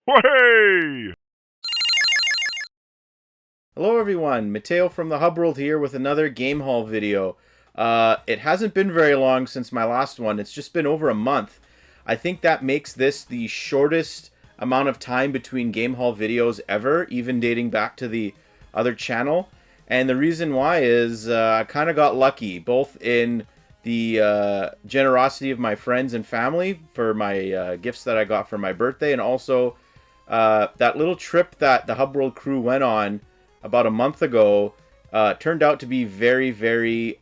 Hey! Hello everyone, Matteo from the Hub World here with another Game Haul video. It hasn't been very long since my last one, it's just been over a month. I think that makes this the shortest amount of time between Game Haul videos ever, even dating back to the other channel. And the reason why is I kind of got lucky, both in the generosity of my friends and family for my gifts that I got for my birthday, and also that little trip that the Hub World crew went on about a month ago turned out to be very, very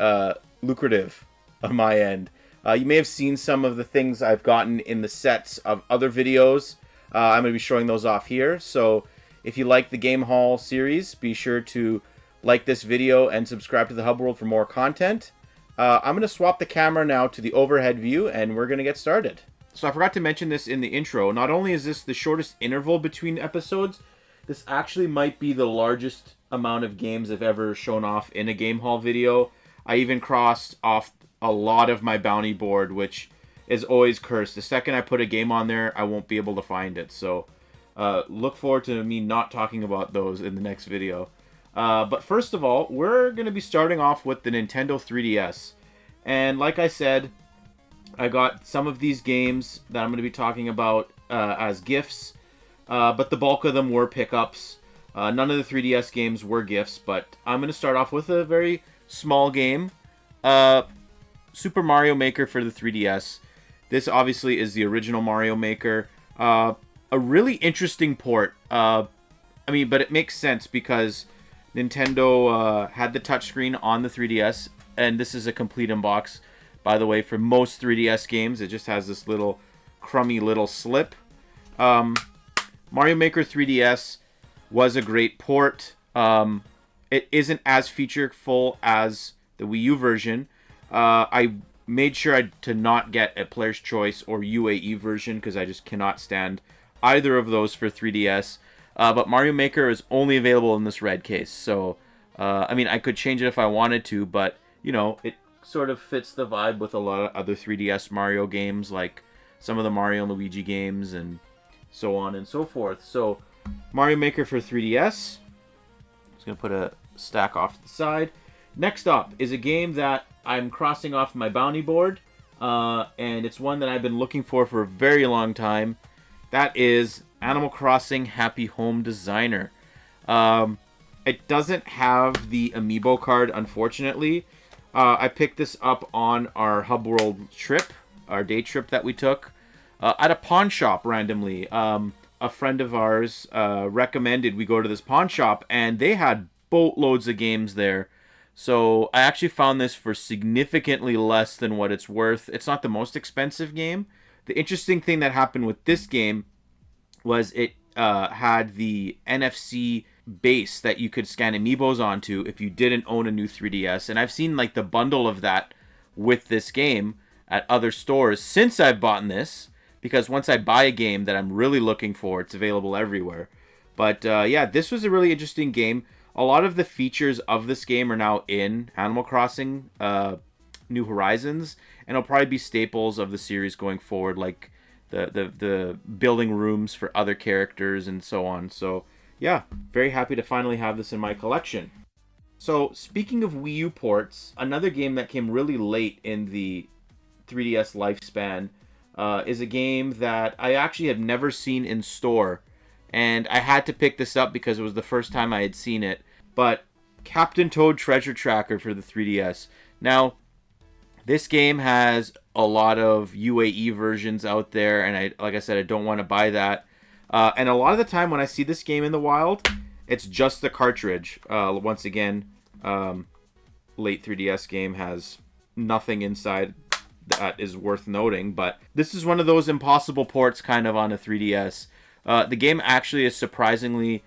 lucrative on my end. You may have seen some of the things I've gotten in the sets of other videos. I'm going to be showing those off here. So if you like the Game Haul series, be sure to like this video and subscribe to the Hub World for more content. I'm going to swap the camera now to the overhead view and we're going to get started. So I forgot to mention this in the intro. Not only is this the shortest interval between episodes, this actually might be the largest amount of games I've ever shown off in a Game Haul video. I even crossed off a lot of my bounty board, which is always cursed. The second I put a game on there, I won't be able to find it. So look forward to me not talking about those in the next video. But first of all, we're going to be starting off with the Nintendo 3DS. And like I said, I got some of these games that I'm going to be talking about as gifts. But the bulk of them were pickups. None of the 3DS games were gifts, but I'm going to start off with a very small game. Super Mario Maker for the 3DS. This obviously is the original Mario Maker. A really interesting port. But it makes sense because Nintendo had the touchscreen on the 3DS, and this is a complete unbox, by the way, for most 3DS games. It just has this little crummy little slip. Mario Maker 3DS was a great port. It isn't as featureful as the Wii U version. I made sure to not get a Player's Choice or UAE version because I just cannot stand either of those for 3DS. But Mario Maker is only available in this red case. So, I could change it if I wanted to, but, it sort of fits the vibe with a lot of other 3DS Mario games, like some of the Mario and Luigi games and so on and so forth. So, Mario Maker for 3DS. Just going to put a stack off to the side. Next up is a game that I'm crossing off my bounty board. And it's one that I've been looking for a very long time. That is Animal Crossing Happy Home Designer. It doesn't have the amiibo card, unfortunately. I picked this up on our Hub World trip, our day trip that we took. At a pawn shop randomly. A friend of ours recommended we go to this pawn shop, and they had boatloads of games there. So I actually found this for significantly less than what it's worth. It's not the most expensive game. The interesting thing that happened with this game was it had the NFC base that you could scan amiibos onto if you didn't own a new 3DS. And I've seen like the bundle of that with this game at other stores since I've bought this. Because once I buy a game that I'm really looking for, it's available everywhere. But yeah, this was a really interesting game. A lot of the features of this game are now in Animal Crossing New Horizons. And it'll probably be staples of the series going forward, like the building rooms for other characters and so on. So yeah, very happy to finally have this in my collection. So speaking of Wii U ports, another game that came really late in the 3DS lifespan is a game that I actually have never seen in store. And I had to pick this up because it was the first time I had seen it. But Captain Toad Treasure Tracker for the 3DS. Now, this game has a lot of UAE versions out there. And like I said, I don't want to buy that. And a lot of the time when I see this game in the wild, it's just the cartridge. Once again, late 3DS game has nothing inside that is worth noting, but this is one of those impossible ports kind of on a 3DS. The game actually is surprisingly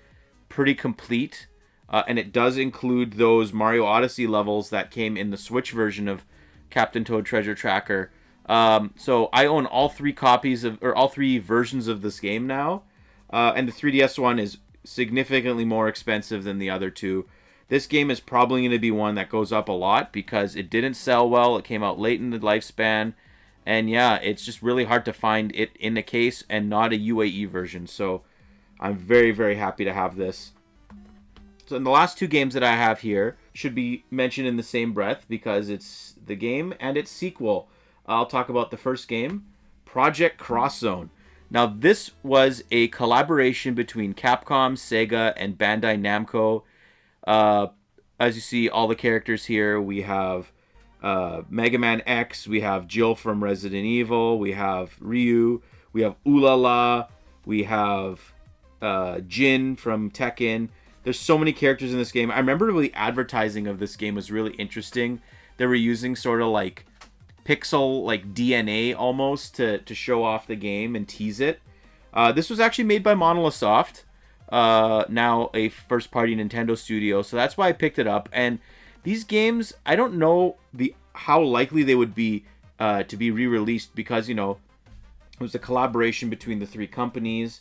pretty complete, and it does include those Mario Odyssey levels that came in the Switch version of Captain Toad Treasure Tracker. So I own all three versions of this game now, and the 3DS one is significantly more expensive than the other two. This game is probably going to be one that goes up a lot because it didn't sell well. It came out late in the lifespan. And yeah, it's just really hard to find it in the case and not a UAE version. So I'm very, very happy to have this. So in the last two games that I have here should be mentioned in the same breath because it's the game and its sequel. I'll talk about the first game, Project Cross Zone. Now this was a collaboration between Capcom, Sega, and Bandai Namco. As you see, all the characters here, we have Mega Man X, we have Jill from Resident Evil, we have Ryu, we have Ulala, we have Jin from Tekken. There's so many characters in this game. I remember the advertising of this game was really interesting. They were using sort of like pixel, like DNA almost to show off the game and tease it. This was actually made by Monolith Soft, now a first-party Nintendo studio. So that's why I picked it up. And these games, I don't know how likely they would be to be re-released because, you know, it was a collaboration between the three companies.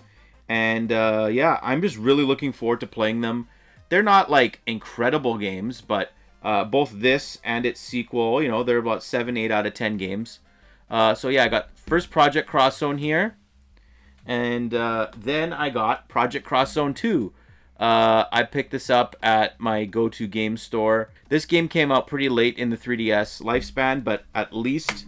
And yeah, I'm just really looking forward to playing them. They're not like incredible games, but both this and its sequel, you know, they're about 7, 8 out of 10 games. So yeah, I got first Project Cross Zone here. And then I got Project Cross Zone 2. I picked this up at my go-to game store. This game came out pretty late in the 3DS lifespan, but at least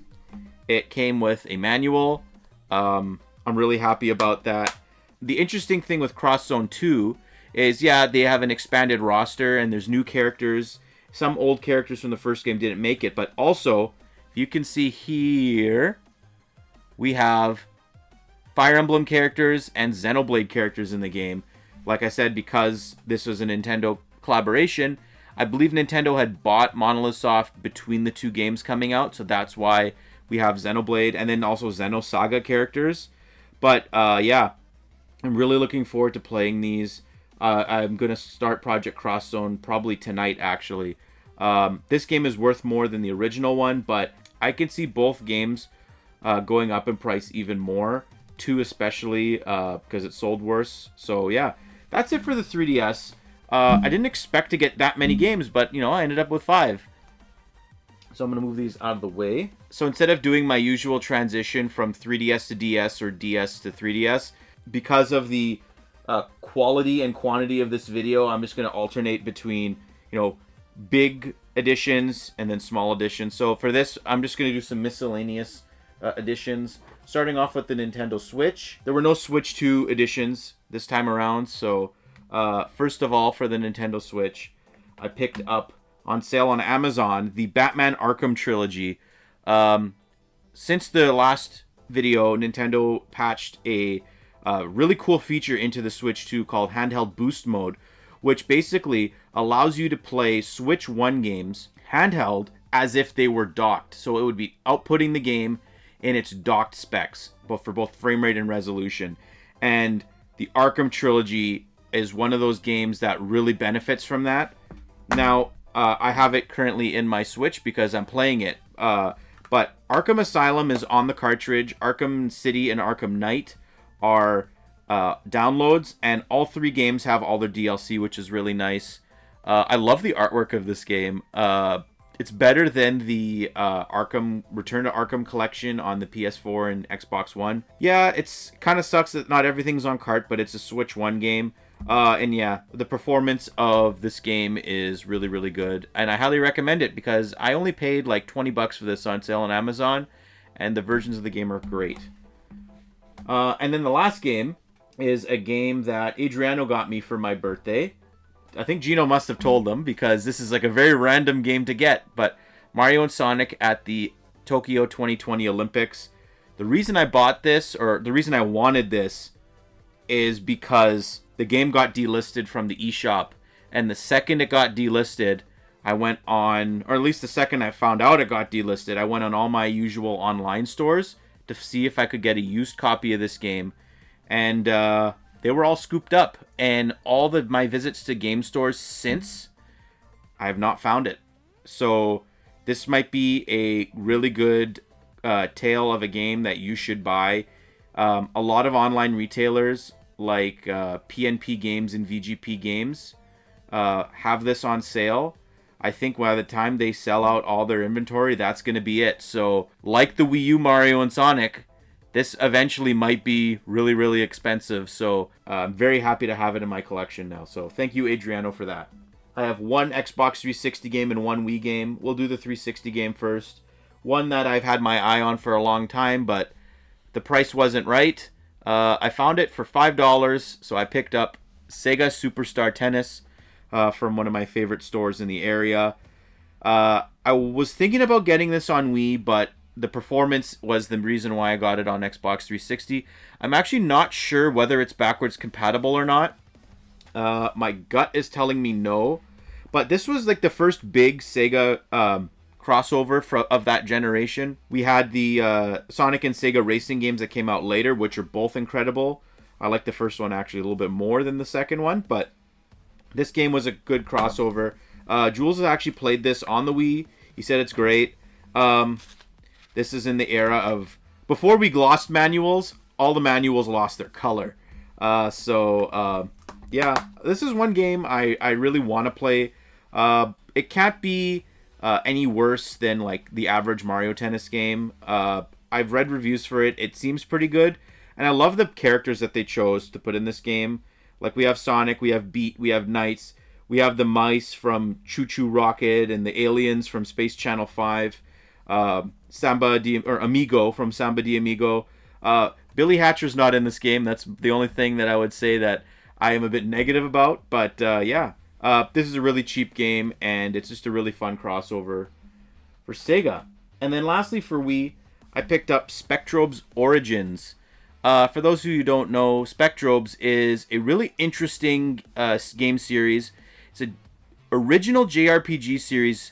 it came with a manual. I'm really happy about that. The interesting thing with Cross Zone 2 is, yeah, they have an expanded roster and there's new characters. Some old characters from the first game didn't make it, but also, you can see here, we have Fire Emblem characters and Xenoblade characters in the game. Like I said, because this was a Nintendo collaboration, I believe Nintendo had bought Monolith Soft between the two games coming out, so that's why we have Xenoblade and then also Xenosaga characters. But yeah, I'm really looking forward to playing these. I'm going to start Project Cross Zone probably tonight, actually. This game is worth more than the original one, but I can see both games going up in price even more. 2 especially, because it sold worse. So yeah, that's it for the 3DS. I didn't expect to get that many games, but you know, I ended up with 5. So I'm going to move these out of the way. So instead of doing my usual transition from 3DS to DS or DS to 3DS, because of the quality and quantity of this video, I'm just going to alternate between, you know, big editions and then small editions. So for this, I'm just going to do some miscellaneous editions. Starting off with the Nintendo Switch. There were no Switch 2 editions this time around, so first of all, for the Nintendo Switch, I picked up on sale on Amazon the Batman Arkham Trilogy. Since the last video, Nintendo patched a really cool feature into the Switch 2 called Handheld Boost Mode, which basically allows you to play Switch 1 games handheld as if they were docked. So it would be outputting the game in its docked specs, but for both frame rate and resolution. And the Arkham Trilogy is one of those games that really benefits from that. Now, I have it currently in my Switch because I'm playing it. But Arkham Asylum is on the cartridge. Arkham City and Arkham Knight are downloads, and all 3 games have all their DLC, which is really nice. I love the artwork of this game. It's better than the Arkham Return to Arkham collection on the PS4 and Xbox One. Yeah, it's kind of sucks that not everything's on cart, but it's a Switch 1 game. And yeah, the performance of this game is really, really good. And I highly recommend it because I only paid like $20 for this on sale on Amazon, and the versions of the game are great. And then the last game is a game that Adriano got me for my birthday. I think Gino must have told them because this is like a very random game to get. But Mario and Sonic at the Tokyo 2020 Olympics. The reason I bought this, or the reason I wanted this, is because the game got delisted from the eShop. And the second it got delisted, I went on, or at least the second I found out it got delisted, I went on all my usual online stores to see if I could get a used copy of this game. And they were all scooped up. And all of my visits to game stores since, I have not found it. So this might be a really good tale of a game that you should buy. A lot of online retailers like PNP Games and VGP Games have this on sale. I think by the time they sell out all their inventory, that's going to be it. So like the Wii U Mario and Sonic, this eventually might be really, really expensive. So I'm very happy to have it in my collection now. So thank you, Adriano, for that. I have one Xbox 360 game and one Wii game. We'll do the 360 game first. One that I've had my eye on for a long time, but the price wasn't right. I found it for $5, so I picked up Sega Superstar Tennis from one of my favorite stores in the area. I was thinking about getting this on Wii, but the performance was the reason why I got it on Xbox 360. I'm actually not sure whether it's backwards compatible or not. My gut is telling me no. But this was like the first big Sega crossover of that generation. We had the Sonic and Sega racing games that came out later, which are both incredible. I like the first one actually a little bit more than the second one, but this game was a good crossover. Jules has actually played this on the Wii. He said it's great. This is in the era of... Before we glossed manuals, all the manuals lost their color. Yeah, this is one game I really want to play. It can't be any worse than like the average Mario Tennis game. I've read reviews for it. It seems pretty good. And I love the characters that they chose to put in this game. Like we have Sonic, we have Beat, we have Knights, we have the mice from Choo Choo Rocket and the aliens from Space Channel 5. Amigo from Samba de Amigo. Billy Hatcher's not in this game. That's the only thing that I would say that I am a bit negative about. But yeah, this is a really cheap game, and it's just a really fun crossover for Sega. And then lastly for Wii, I picked up Spectrobes Origins. For those of you who don't know, Spectrobes is a really interesting game series. It's an original JRPG series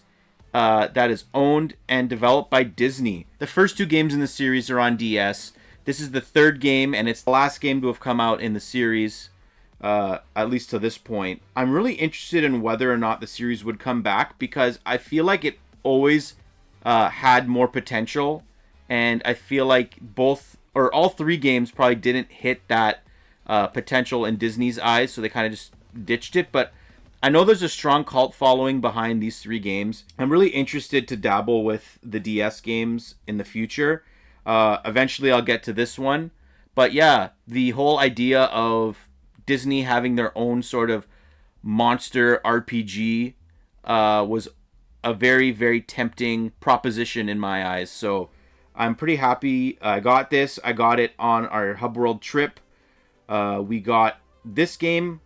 that is owned and developed by Disney. The first two games in the series are on DS. This is the third game, and it's the last game to have come out in the series, at least to this point. I'm really interested in whether or not the series would come back, because I feel like it always had more potential, and I feel like all three games probably didn't hit that potential in Disney's eyes, so they kind of just ditched it. But I know there's a strong cult following behind these three games. I'm really interested to dabble with the DS games in the future. Eventually I'll get to this one. But yeah, the whole idea of Disney having their own sort of monster RPG was a very, very tempting proposition in my eyes. So I'm pretty happy I got this. I got it on our Hub World trip. We got this game,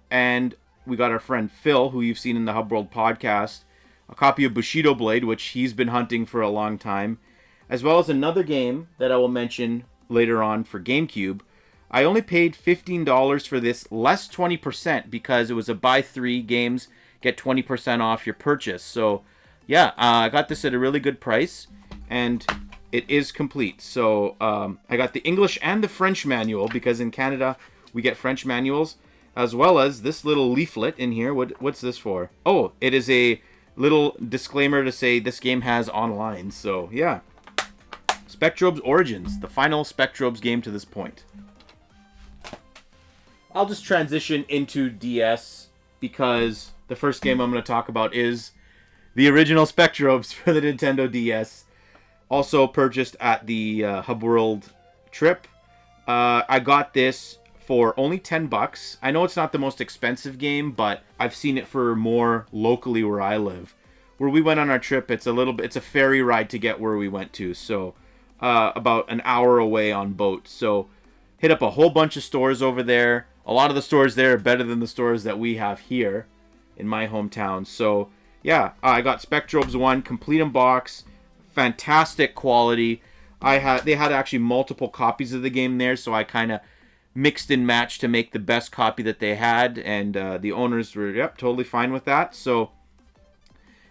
and we got our friend Phil, who you've seen in the Hub World podcast, a copy of Bushido Blade, which he's been hunting for a long time, as well as another game that I will mention later on for GameCube. I only paid $15 for this, less 20%, because it was a buy 3 games, get 20% off your purchase. So yeah, I got this at a really good price, and it is complete. So I got the English and the French manual, because in Canada we get French manuals, as well as this little leaflet in here. What's this for? Oh, it is a little disclaimer to say this game has online. So yeah, Spectrobes Origins, the final Spectrobes game to this point. I'll just transition into DS, because the first game I'm going to talk about is the original Spectrobes for the Nintendo DS. Also purchased at the Hub World trip. I got this for only $10. I know it's not the most expensive game, but I've seen it for more locally where I live. Where we went on our trip, it's a ferry ride to get where we went to, so about an hour away on boat. So hit up a whole bunch of stores over there. A lot of the stores there are better than the stores that we have here in my hometown. So yeah, I got Spectrobes 1, complete in box, fantastic quality. They had actually multiple copies of the game there, so I kind of mixed and matched to make the best copy that they had, and the owners were totally fine with that. So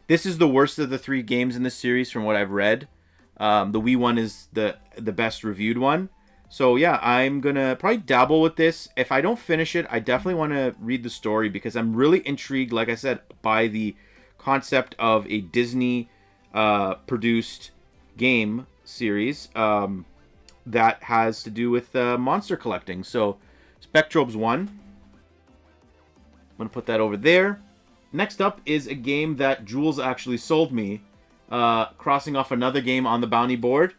this is the worst of the three games in the series from what I've read. The Wii one is the best reviewed one. So yeah, I'm gonna probably dabble with this. If I don't finish it, I definitely want to read the story, because I'm really intrigued, like I said, by the concept of a Disney produced game series that has to do with monster collecting. So Spectrobes 1, I'm going to put that over there. Next up is a game that Jules actually sold me, crossing off another game on the bounty board,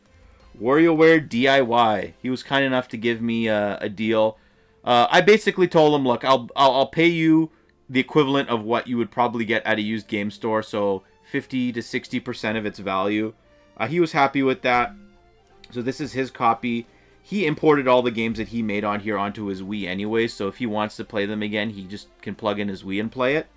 WarioWare DIY. He was kind enough to give me a deal. I basically told him, look, I'll pay you the equivalent of what you would probably get at a used game store, so 50 to 60% of its value. He was happy with that. So this is his copy. He imported all the games that he made on here onto his Wii anyway, so if he wants to play them again, he just can plug in his Wii and play it.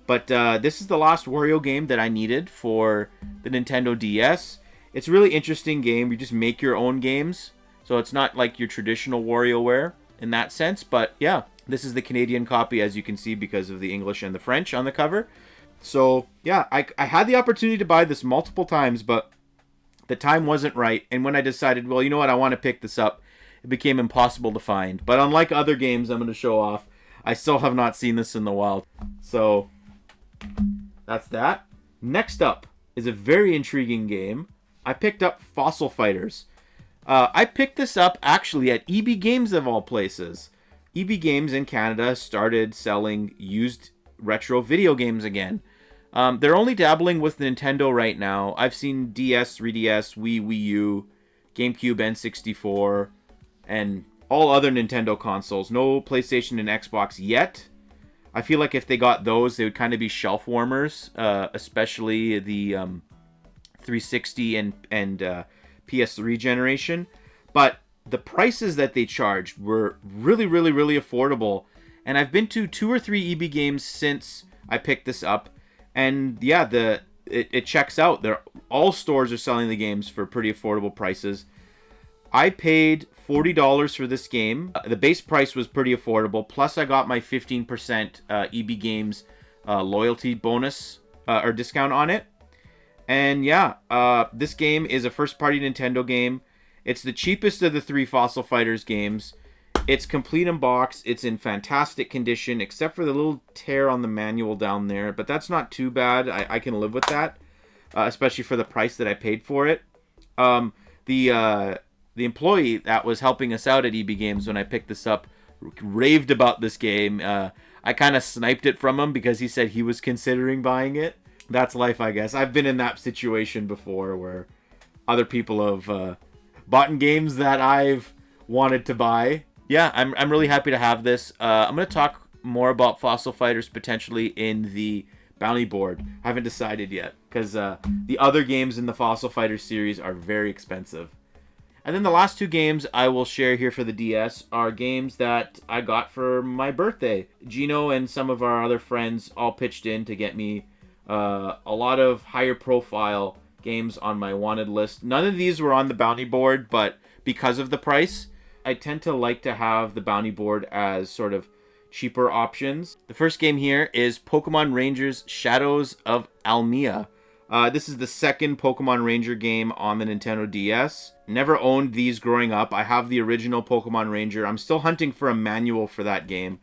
But this is the last Wario game that I needed for the Nintendo DS. It's a really interesting game. You just make your own games, so it's not like your traditional WarioWare in that sense. But yeah, this is the Canadian copy, as you can see, because of the English and the French on the cover. So yeah, I had the opportunity to buy this multiple times, but the time wasn't right. And when I decided, well, you know what, I want to pick this up, it became impossible to find. But unlike other games I'm going to show off, I still have not seen this in the wild. So that's that. Next up is a very intriguing game. I picked up Fossil Fighters. I picked this up actually at EB Games of all places. EB Games in Canada started selling used retro video games again. They're only dabbling with Nintendo right now. I've seen DS, 3DS, Wii U, GameCube, N64, and all other Nintendo consoles. No PlayStation and Xbox yet. I feel like if they got those, they would kind of be shelf warmers, especially the 360 and PS3 generation. But the prices that they charged were really, really, really affordable. And I've been to 2 or 3 EB Games since I picked this up. And yeah, it checks out. All stores are selling the games for pretty affordable prices. I paid $40 for this game. The base price was pretty affordable. Plus, I got my 15% EB Games loyalty bonus or discount on it. And yeah, this game is a first-party Nintendo game. It's the cheapest of the 3 Fossil Fighters games. It's complete in box. It's in fantastic condition, except for the little tear on the manual down there. But that's not too bad. I can live with that, especially for the price that I paid for it. The employee that was helping us out at EB Games when I picked this up raved about this game. I kind of sniped it from him because he said he was considering buying it. That's life, I guess. I've been in that situation before where other people have bought games that I've wanted to buy. Yeah, I'm really happy to have this. I'm going to talk more about Fossil Fighters potentially in the bounty board. I haven't decided yet because the other games in the Fossil Fighters series are very expensive. And then the last 2 games I will share here for the DS are games that I got for my birthday. Gino and some of our other friends all pitched in to get me a lot of higher profile games on my wanted list. None of these were on the bounty board, but because of the price, I tend to like to have the bounty board as sort of cheaper options. The first game here is Pokemon Rangers Shadows of Almia. This is the second Pokemon Ranger game on the Nintendo DS. Never owned these growing up. I have the original Pokemon Ranger. I'm still hunting for a manual for that game.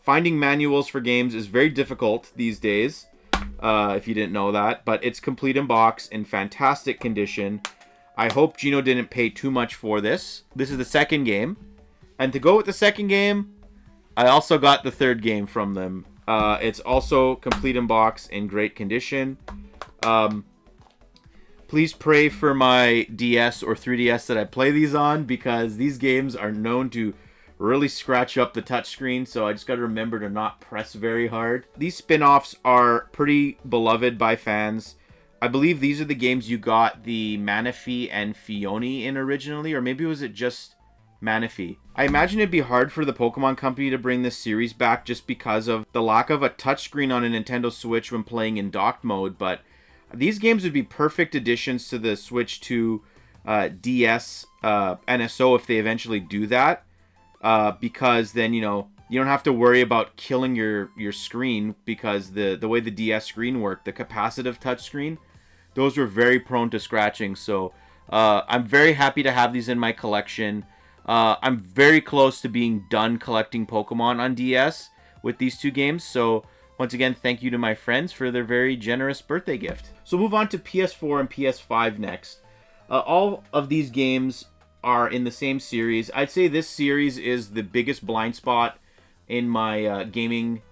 Finding manuals for games is very difficult these days, if you didn't know that. But it's complete in box, in fantastic condition. I hope Gino didn't pay too much for this. This is the second game. And to go with the second game, I also got the third game from them. It's also complete in box, in great condition. Please pray for my DS or 3DS that I play these on, because these games are known to really scratch up the touchscreen, so I just got to remember to not press very hard. These spin-offs are pretty beloved by fans. I believe these are the games you got the Manaphy and Fione in originally, or maybe was it just Manaphy? I imagine it'd be hard for the Pokemon Company to bring this series back just because of the lack of a touchscreen on a Nintendo Switch when playing in docked mode, but these games would be perfect additions to the Switch 2 DS NSO if they eventually do that, because then, you know, you don't have to worry about killing your screen, because the way the DS screen worked, the capacitive touchscreen, those were very prone to scratching. So I'm very happy to have these in my collection. I'm very close to being done collecting Pokemon on DS with these 2 games. So once again, thank you to my friends for their very generous birthday gift. So move on to PS4 and PS5 next. All of these games are in the same series. I'd say this series is the biggest blind spot in my gaming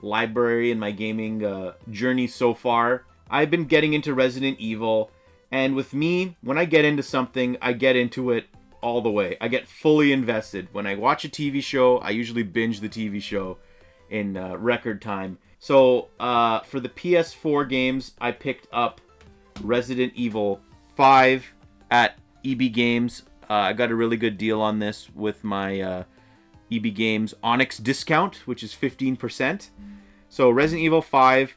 library and my gaming journey so far. I've been getting into Resident Evil, And with me, when I get into something, I get into it all the way. I get fully invested. When I watch a TV show, I usually binge the TV show in record time. So for the PS4 games, I picked up Resident Evil 5 at EB Games. I got a really good deal on this with my EB Games Onyx discount, which is 15%. So Resident Evil 5,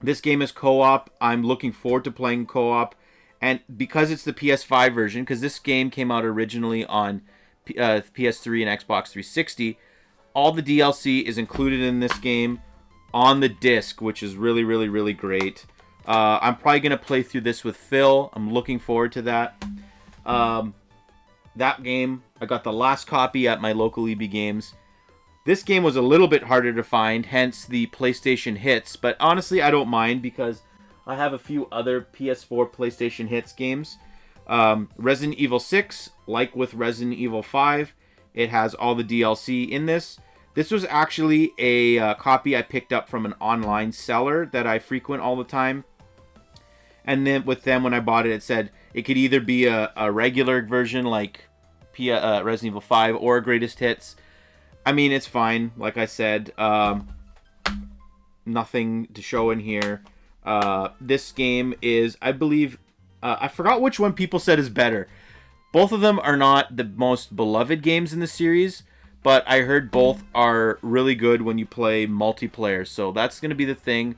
this game is co-op. I'm looking forward to playing co-op. And because it's the PS5 version, because this game came out originally on PS3 and Xbox 360, all the DLC is included in this game on the disc, which is really, really, really great. I'm probably going to play through this with Phil. I'm looking forward to that. That game, I got the last copy at my local EB Games. This game was a little bit harder to find, hence the PlayStation Hits. But honestly, I don't mind because I have a few other PS4 PlayStation Hits games. Resident Evil 6, like with Resident Evil 5, it has all the DLC in this. This was actually a copy I picked up from an online seller that I frequent all the time. And then with them, when I bought it, it said it could either be a regular version like Resident Evil 5 or Greatest Hits. I mean, it's fine. Like I said, nothing to show in here. This game is, I believe, I forgot which one people said is better. Both of them are not the most beloved games in the series, but I heard both are really good when you play multiplayer. So that's going to be the thing.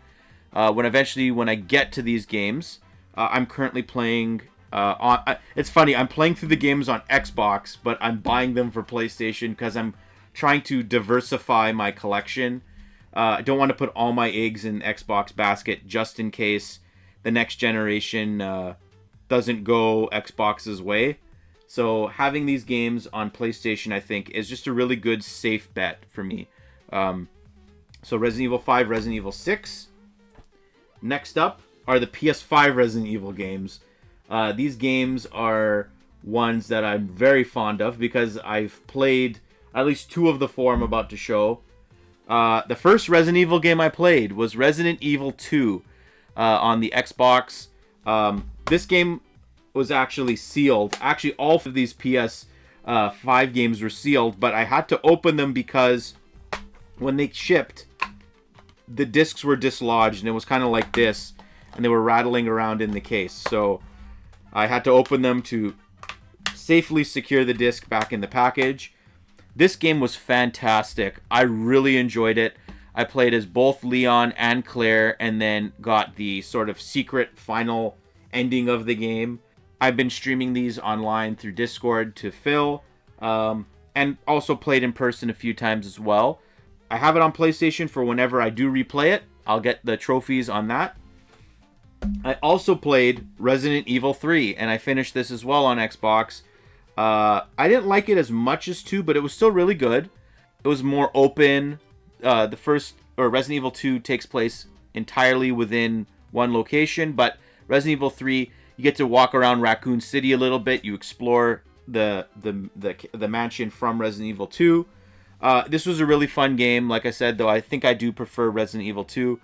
When I get to these games, I'm currently playing it's funny, I'm playing through the games on Xbox, but I'm buying them for PlayStation because I'm trying to diversify my collection. I don't want to put all my eggs in Xbox basket just in case the next generation doesn't go Xbox's way. So having these games on PlayStation, I think, is just a really good, safe bet for me. So Resident Evil 5, Resident Evil 6. Next up are the PS5 Resident Evil games. These games are ones that I'm very fond of because I've played at least 2 of the 4 I'm about to show. The first Resident Evil game I played was Resident Evil 2 on the Xbox. This game was actually sealed. Actually, all of these PS5 games were sealed, but I had to open them because when they shipped, the discs were dislodged, and it was kind of like this, and they were rattling around in the case. So I had to open them to safely secure the disc back in the package. This game was fantastic. I really enjoyed it. I played as both Leon and Claire, and then got the sort of secret final ending of the game. I've been streaming these online through Discord to Phil, and also played in person a few times as well. I have it on PlayStation for whenever I do replay it. I'll get the trophies on that. I also played Resident Evil 3, and I finished this as well on Xbox. I didn't like it as much as 2, but it was still really good. It was more open. Resident Evil 2 takes place entirely within one location, but Resident Evil 3, you get to walk around Raccoon City a little bit. You explore the mansion from Resident Evil 2. This was a really fun game. Like I said, though, I think I do prefer Resident Evil 2.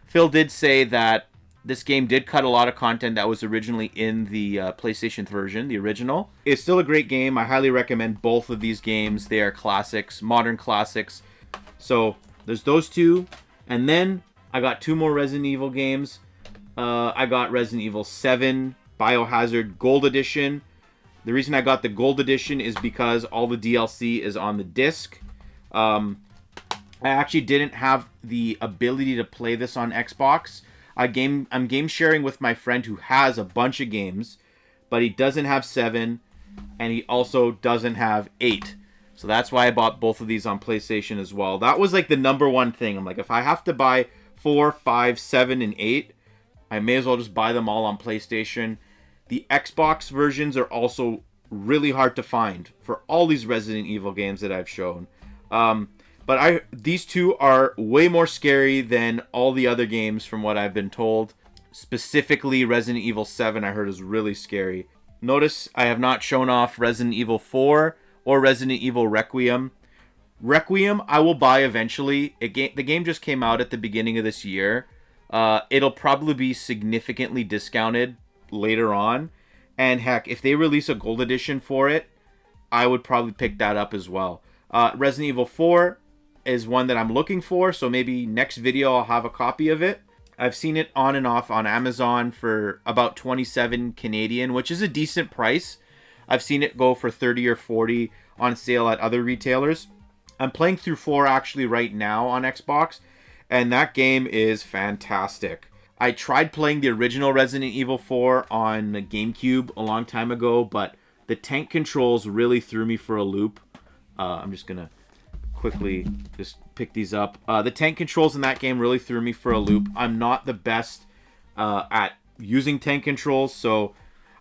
Phil did say that this game did cut a lot of content that was originally in the PlayStation version, the original. It's still a great game. I highly recommend both of these games. They are classics, modern classics. So there's those 2. And then I got 2 more Resident Evil games. I got Resident Evil 7 Biohazard Gold Edition. The reason I got the Gold Edition is because all the DLC is on the disc. I actually didn't have the ability to play this on Xbox. I'm game sharing with my friend who has a bunch of games, but he doesn't have 7, and he also doesn't have 8. So that's why I bought both of these on PlayStation as well. That was like the number one thing. I'm like, if I have to buy 4, 5, 7, and 8, I may as well just buy them all on PlayStation. The Xbox versions are also really hard to find for all these Resident Evil games that I've shown. But these 2 are way more scary than all the other games from what I've been told. Specifically, Resident Evil 7 I heard is really scary. Notice I have not shown off Resident Evil 4 or Resident Evil Requiem. Requiem I will buy eventually. The game just came out at the beginning of this year. It'll probably be significantly discounted later on. And heck, if they release a gold edition for it, I would probably pick that up as well. Resident Evil 4 is one that I'm looking for, so maybe next video I'll have a copy of it. I've seen it on and off on Amazon for about 27 Canadian, which is a decent price. I've seen it go for 30 or 40 on sale at other retailers. I'm playing through 4 actually right now on Xbox, and that game is fantastic. I tried playing the original Resident Evil 4 on the GameCube a long time ago, but the tank controls really threw me for a loop. I'm just going to quickly just pick these up. The tank controls in that game really threw me for a loop. I'm not the best at using tank controls, so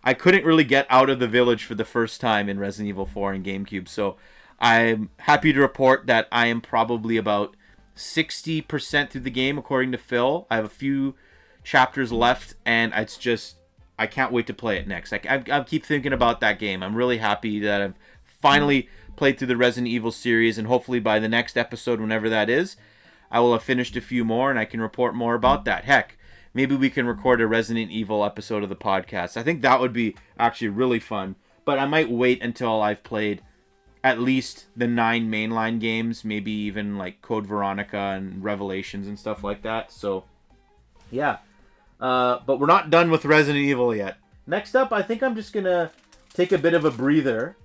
I couldn't really get out of the village for the first time in Resident Evil 4 and GameCube. So I'm happy to report that I am probably about 60% through the game, according to Phil. I have a few chapters left, and it's just, I can't wait to play it next. I keep thinking about that game. I'm really happy that I've finally played through the Resident Evil series, and hopefully by the next episode, whenever that is, I will have finished a few more, and I can report more about that. Heck, maybe we can record a Resident Evil episode of the podcast. I think that would be actually really fun, but I might wait until I've played at least the 9 mainline games, maybe even like Code Veronica and Revelations and stuff like that. So, yeah. But we're not done with Resident Evil yet. Next up, I think I'm just going to take a bit of a breather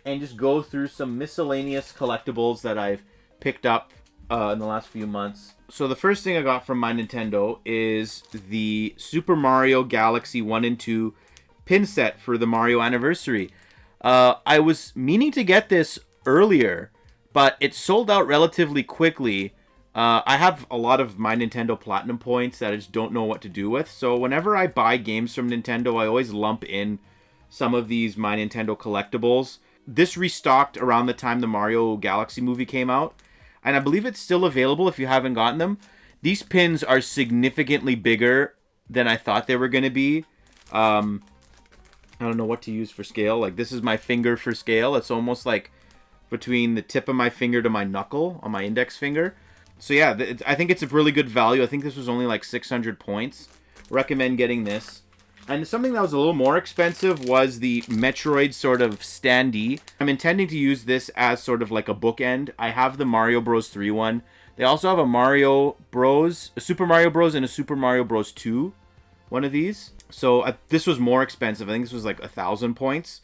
and just go through some miscellaneous collectibles that I've picked up in the last few months. So the first thing I got from my Nintendo is the Super Mario Galaxy 1 and 2 pin set for the Mario anniversary. I was meaning to get this earlier, but it sold out relatively quickly. I have a lot of my Nintendo Platinum points that I just don't know what to do with. So whenever I buy games from Nintendo, I always lump in some of these my Nintendo collectibles. This restocked around the time the Mario Galaxy movie came out, and I believe it's still available if you haven't gotten them. These pins are significantly bigger than I thought they were going to be. I don't know what to use for scale. Like, this is my finger for scale. It's almost like between the tip of my finger to my knuckle on my index finger. So yeah, I think it's a really good value. I think this was only like 600 points. Recommend getting this. And something that was a little more expensive was the Metroid sort of standee. I'm intending to use this as sort of like a bookend. I have the Mario Bros. 3 one. They also have a Mario Bros., a Super Mario Bros. And a Super Mario Bros. 2, one of these. So this was more expensive. I think this was like 1,000 points.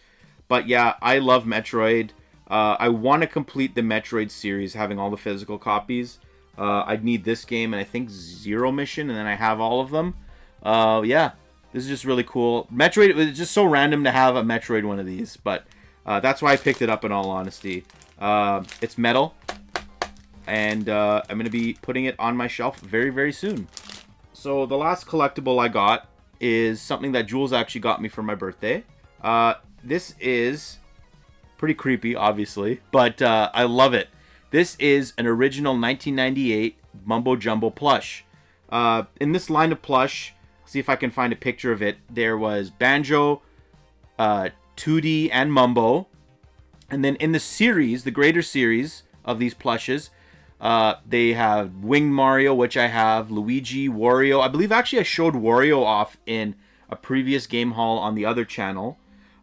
But yeah, I love Metroid. I want to complete the Metroid series, having all the physical copies. I'd need this game and I think Zero Mission, and then I have all of them. Yeah, this is just really cool. Metroid, it's just so random to have a Metroid one of these, but that's why I picked it up in all honesty. It's metal, and I'm going to be putting it on my shelf very, very soon. So the last collectible I got is something that Jules actually got me for my birthday. This is pretty creepy, obviously, but I love it. This is an original 1998 Mumbo Jumbo plush. In this line of plush, see if I can find a picture of it, there was Banjo, Tooty, and Mumbo. And then in the series, the greater series of these plushes, they have Winged Mario, which I have, Luigi, Wario. I believe actually I showed Wario off in a previous game haul on the other channel.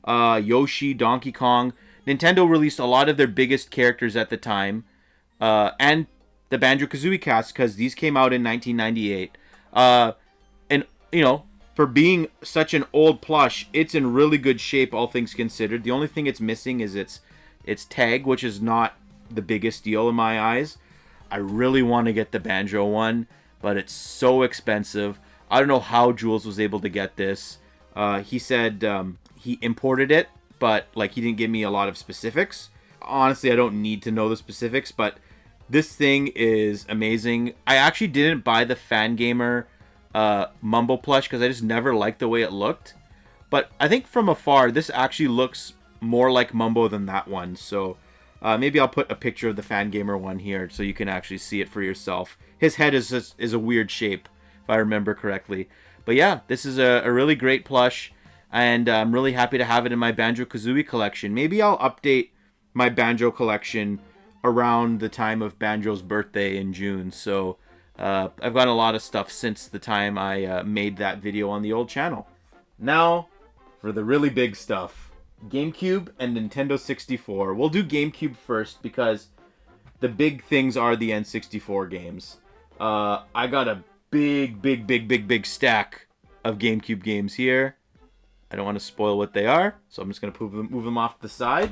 Yoshi, Donkey Kong. Nintendo released a lot of their biggest characters at the time. And the Banjo-Kazooie cast, because these came out in 1998. And, you know, for being such an old plush, it's in really good shape, all things considered. The only thing it's missing is its tag, which is not the biggest deal in my eyes. I really want to get the Banjo one, but it's so expensive. I don't know how Jules was able to get this. He said he imported it, but like he didn't give me a lot of specifics. Honestly, I don't need to know the specifics, but this thing is amazing. I actually didn't buy the Fangamer Mumbo plush because I just never liked the way it looked. But I think from afar, this actually looks more like Mumbo than that one. So maybe I'll put a picture of the Fangamer one here so you can actually see it for yourself. His head is a weird shape, if I remember correctly. But yeah, this is a really great plush, and I'm really happy to have it in my Banjo-Kazooie collection. Maybe I'll update my Banjo collection around the time of Banjo's birthday in June. So I've got a lot of stuff since the time I made that video on the old channel. Now, for the really big stuff. GameCube and Nintendo 64. We'll do GameCube first because the big things are the N64 games. I got a big stack of GameCube games here. I don't want to spoil what they are, so I'm just going to move them off to the side.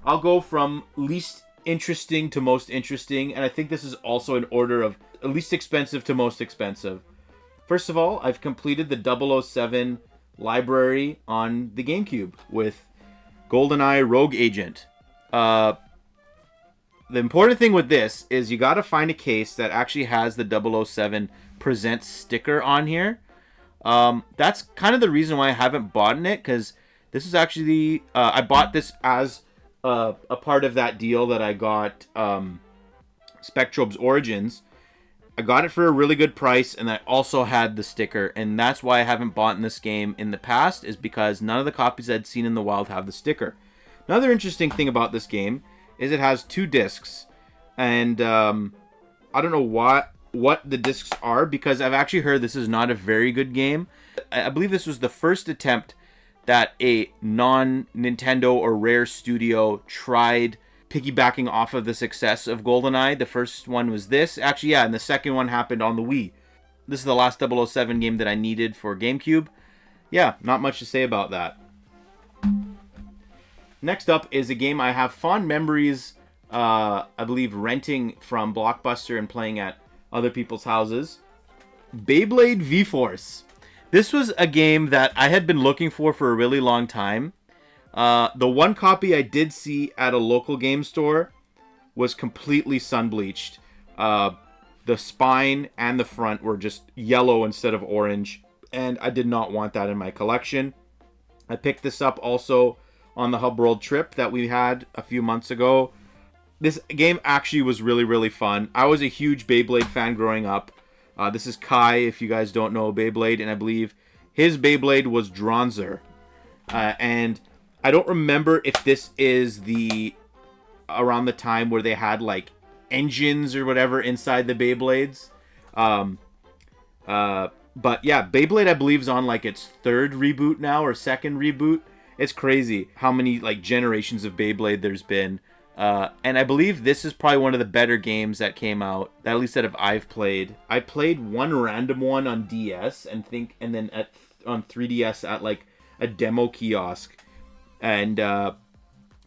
I'll go from least interesting to most interesting, and I think this is also in order of least expensive to most expensive. First of all, I've completed the 007 library on the GameCube with GoldenEye Rogue Agent. The important thing with this is you got to find a case that actually has the 007 Presents sticker on here. That's kind of the reason why I haven't bought it, because this is actually I bought this as a part of that deal that I got Spectrobes Origins. I got it for a really good price, and I also had the sticker, and that's why I haven't bought in this game in the past, is because none of the copies I'd seen in the wild have the sticker. Another interesting thing about this game is it has 2 discs, and I don't know what the discs are, because I've actually heard this is not a very good game. I believe this was the first attempt that a non-Nintendo or Rare studio tried piggybacking off of the success of GoldenEye. The first one was this. Actually, yeah, and the second one happened on the Wii. This is the last 007 game that I needed for GameCube. Yeah, not much to say about that. Next up is a game I have fond memories, I believe, renting from Blockbuster and playing at other people's houses. Beyblade V-Force. This was a game that I had been looking for a really long time. The one copy I did see at a local game store was completely sun-bleached. The spine and the front were just yellow instead of orange, and I did not want that in my collection. I picked this up also on the Hub World trip that we had a few months ago. This game actually was really fun. I was a huge Beyblade fan growing up. This is Kai, if you guys don't know Beyblade, and I believe his Beyblade was Dronzer. And I don't remember if this is around the time where they had like engines or whatever inside the Beyblades. But yeah, Beyblade I believe is on like its 3rd reboot now, or 2nd reboot. It's crazy how many like generations of Beyblade there's been. And I believe this is probably one of the better games that came out, at least that I've played. I played one random one on DS and then on 3DS at like a demo kiosk. And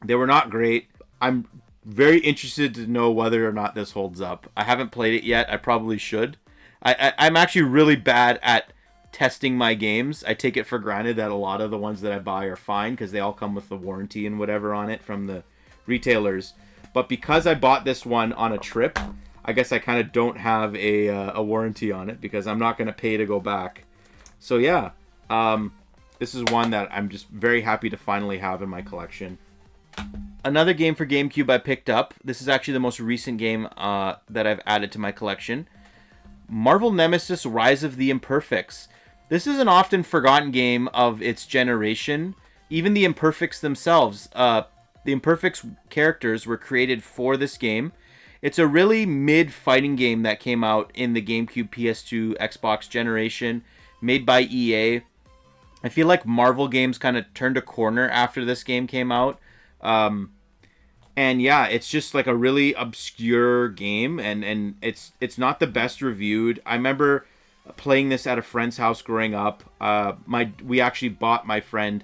they were not great. I'm very interested to know whether or not this holds up. I haven't played it yet. I probably should. I'm actually really bad at testing my games. I take it for granted that a lot of the ones that I buy are fine because they all come with the warranty and whatever on it from the retailers. But because I bought this one on a trip, I guess I kind of don't have a warranty on it because I'm not going to pay to go back. So yeah, this is one that I'm just very happy to finally have in my collection. Another game for GameCube I picked up. This is actually the most recent game that I've added to my collection. Marvel Nemesis Rise of the Imperfects. This is an often forgotten game of its generation. Even the Imperfects themselves. The Imperfects characters were created for this game. It's a really mid-fighting game that came out in the GameCube, PS2, Xbox generation, made by EA. I feel like Marvel games kind of turned a corner after this game came out. And yeah, it's just like a really obscure game, and it's not the best reviewed. I remember playing this at a friend's house growing up. We actually bought my friend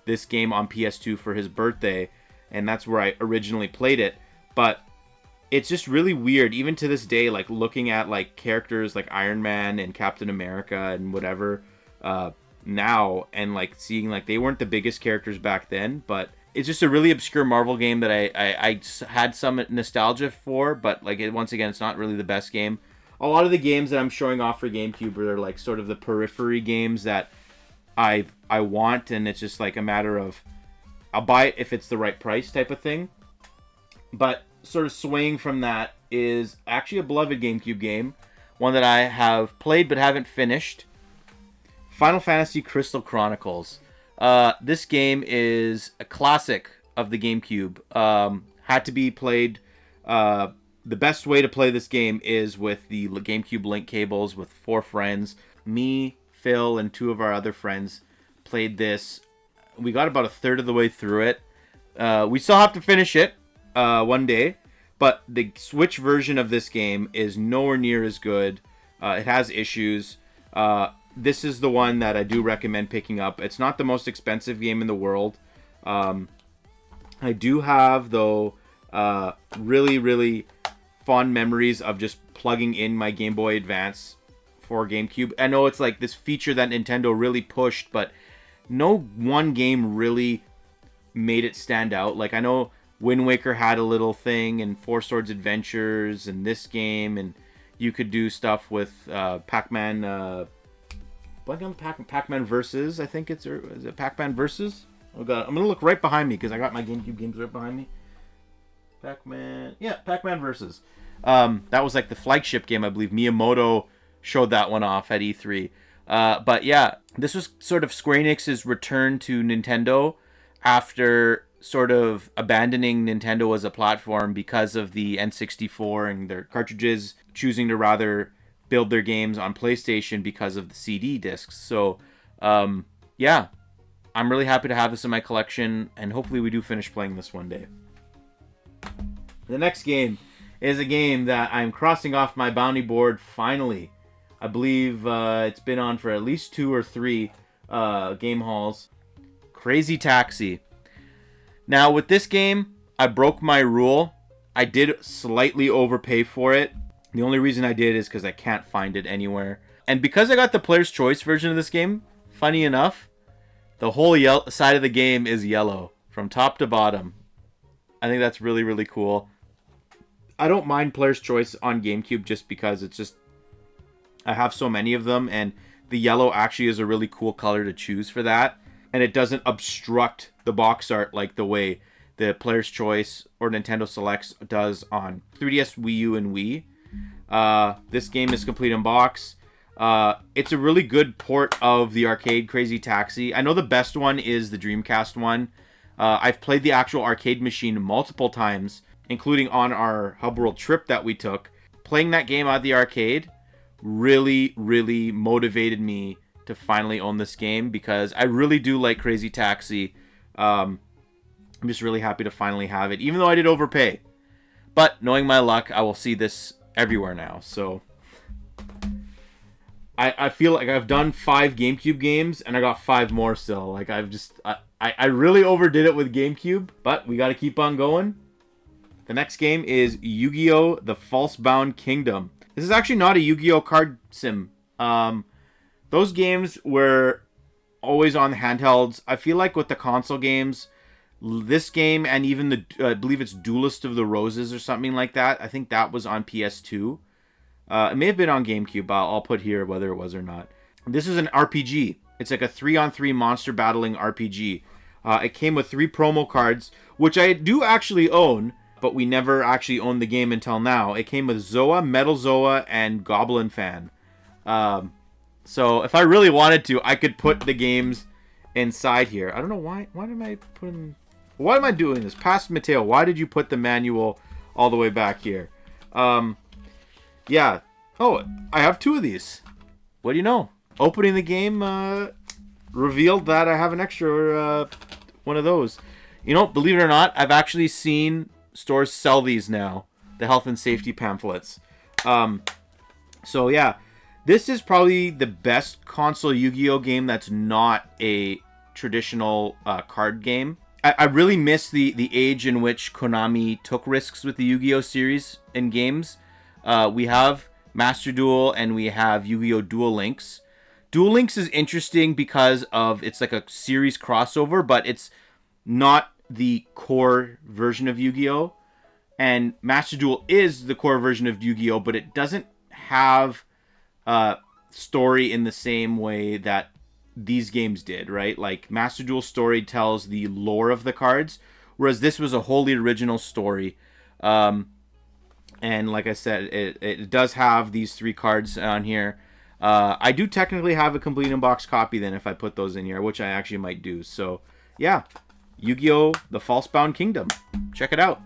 this game on PS2 for his birthday, and that's where I originally played it. But it's just really weird, even to this day, like looking at like characters like Iron Man and Captain America and whatever now, and like seeing like they weren't the biggest characters back then, but it's just a really obscure Marvel game that I had some nostalgia for, but like once again, it's not really the best game. A lot of the games that I'm showing off for GameCube are like sort of the periphery games that I want, and it's just like a matter of I'll buy it if it's the right price type of thing. But sort of swaying from that is actually a beloved GameCube game, one that I have played but haven't finished. Final Fantasy Crystal Chronicles. This game is a classic of the GameCube. Had to be played. The best way to play this game is with the GameCube link cables with 4 friends. Me, Phil, and 2 of our other friends played this. We got about a third of the way through it. We still have to finish it one day, but the Switch version of this game is nowhere near as good. It has issues. This is the one that I do recommend picking up. It's not the most expensive game in the world. I do have, though, really, really fond memories of just plugging in my Game Boy Advance for GameCube. I know it's like this feature that Nintendo really pushed, but no one game really made it stand out. Like, I know Wind Waker had a little thing, and Four Swords Adventures, and this game, and you could do stuff with Pac-Man. Pac-Man Versus, I think is it Pac-Man Versus? Oh god, I'm gonna look right behind me because I got my GameCube games right behind me. Pac-Man, yeah, Pac-Man Versus. That was like the flagship game, I believe. Miyamoto showed that one off at E3. But yeah, this was sort of Square Enix's return to Nintendo after sort of abandoning Nintendo as a platform because of the N64 and their cartridges choosing to rather build their games on PlayStation because of the CD discs. So, yeah, I'm really happy to have this in my collection, and hopefully we do finish playing this one day. The next game is a game that I'm crossing off my bounty board finally. I believe it's been on for at least 2 or 3 game halls. Crazy Taxi. Now, with this game, I broke my rule. I did slightly overpay for it. The only reason I did is because I can't find it anywhere. And because I got the Player's Choice version of this game, funny enough, the whole side of the game is yellow from top to bottom. I think that's really, really cool. I don't mind Player's Choice on GameCube just because it's just... I have so many of them, and the yellow actually is a really cool color to choose for that. And it doesn't obstruct the box art like the way the Player's Choice or Nintendo Selects does on 3DS, Wii U, and Wii. This game is complete in box. It's a really good port of the arcade Crazy Taxi. I know the best one is the Dreamcast one. I've played the actual arcade machine multiple times, including on our Hub World trip that we took. Playing that game at the arcade really, really motivated me to finally own this game because I really do like Crazy Taxi. I'm just really happy to finally have it, even though I did overpay. But knowing my luck, I will see this everywhere now. So I feel like I've done 5 GameCube games and I got 5 more still. Like I really overdid it with GameCube, but we got to keep on going. The next game is Yu-Gi-Oh! The False-Bound Kingdom. This is actually not a Yu-Gi-Oh! Card sim. Those games were always on handhelds. I feel like with the console games, this game and even the, I believe it's Duelist of the Roses or something like that. I think that was on PS2. It may have been on GameCube. I'll put here whether it was or not. This is an RPG. It's like a 3-on-3 monster battling RPG. It came with 3 promo cards, which I do actually own, but we never actually owned the game until now. It came with Zoa, Metal Zoa, and Goblin Fan. So if I really wanted to, I could put the games inside here. I don't know why. Why am I putting... Why am I doing this? Past Matteo, why did you put the manual all the way back here? Yeah. Oh, I have 2 of these. What do you know? Opening the game revealed that I have an extra one of those. You know, believe it or not, I've actually seen stores sell these now. The health and safety pamphlets. So yeah, this is probably the best console Yu-Gi-Oh game that's not a traditional card game. I really miss the age in which Konami took risks with the Yu-Gi-Oh series in games. We have Master Duel and we have Yu-Gi-Oh! Duel Links. Duel Links is interesting because of it's like a series crossover, but it's not the core version of Yu-Gi-Oh! And Master Duel is the core version of Yu-Gi-Oh! But it doesn't have story in the same way that these games did, right? Like Master Duel story tells the lore of the cards, whereas this was a wholly original story. And like I said, it does have these 3 cards on here. I do technically have a complete in-box copy then if I put those in here, which I actually might do. So yeah, Yu-Gi-Oh! The False-Bound Kingdom. Check it out.